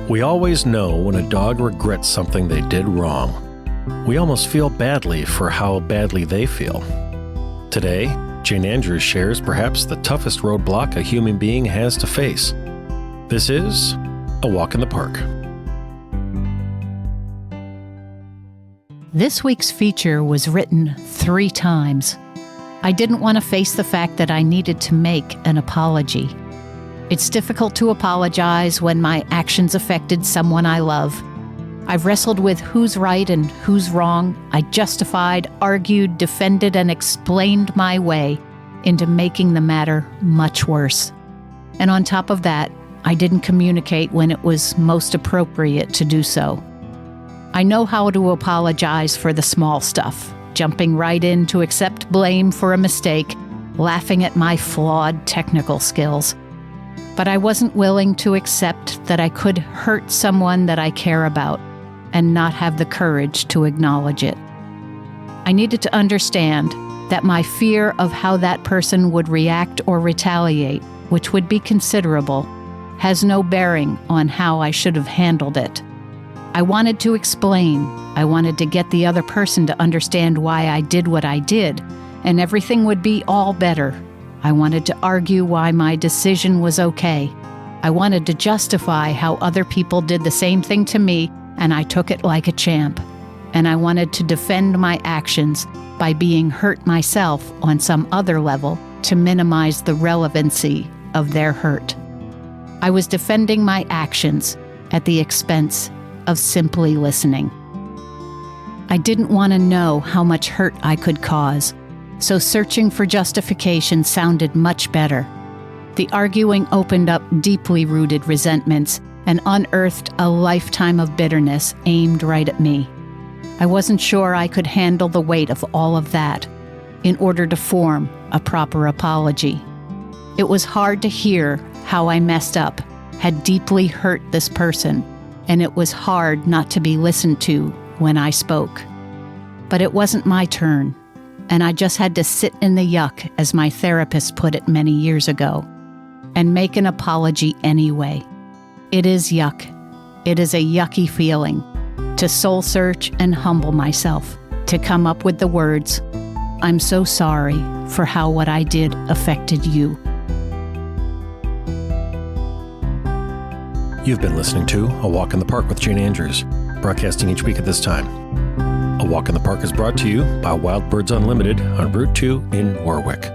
We always know when a dog regrets something they did wrong. We almost feel badly for how badly they feel. Today, Jane Andrews shares perhaps the toughest roadblock a human being has to face. This is A Walk in the Park. This week's feature was written 3 times. I didn't want to face the fact that I needed to make an apology. It's difficult to apologize when my actions affected someone I love. I've wrestled with who's right and who's wrong. I justified, argued, defended, and explained my way into making the matter much worse. And on top of that, I didn't communicate when it was most appropriate to do so. I know how to apologize for the small stuff, jumping right in to accept blame for a mistake, laughing at my flawed technical skills. But I wasn't willing to accept that I could hurt someone that I care about and not have the courage to acknowledge it. I needed to understand that my fear of how that person would react or retaliate, which would be considerable, has no bearing on how I should have handled it. I wanted to explain. I wanted to get the other person to understand why I did what I did, and everything would be all better. I wanted to argue why my decision was okay. I wanted to justify how other people did the same thing to me, and I took it like a champ. And I wanted to defend my actions by being hurt myself on some other level to minimize the relevancy of their hurt. I was defending my actions at the expense of simply listening. I didn't want to know how much hurt I could cause, so searching for justification sounded much better. The arguing opened up deeply rooted resentments and unearthed a lifetime of bitterness aimed right at me. I wasn't sure I could handle the weight of all of that in order to form a proper apology. It was hard to hear how I messed up, had deeply hurt this person, and it was hard not to be listened to when I spoke. But it wasn't my turn, and I just had to sit in the yuck, as my therapist put it many years ago, and make an apology anyway. It is yuck. It is a yucky feeling to soul search and humble myself, to come up with the words, "I'm so sorry for how what I did affected you." You've been listening to A Walk in the Park with Jane Andrews, broadcasting each week at this time. A Walk in the Park is brought to you by Wild Birds Unlimited on Route 2 in Warwick.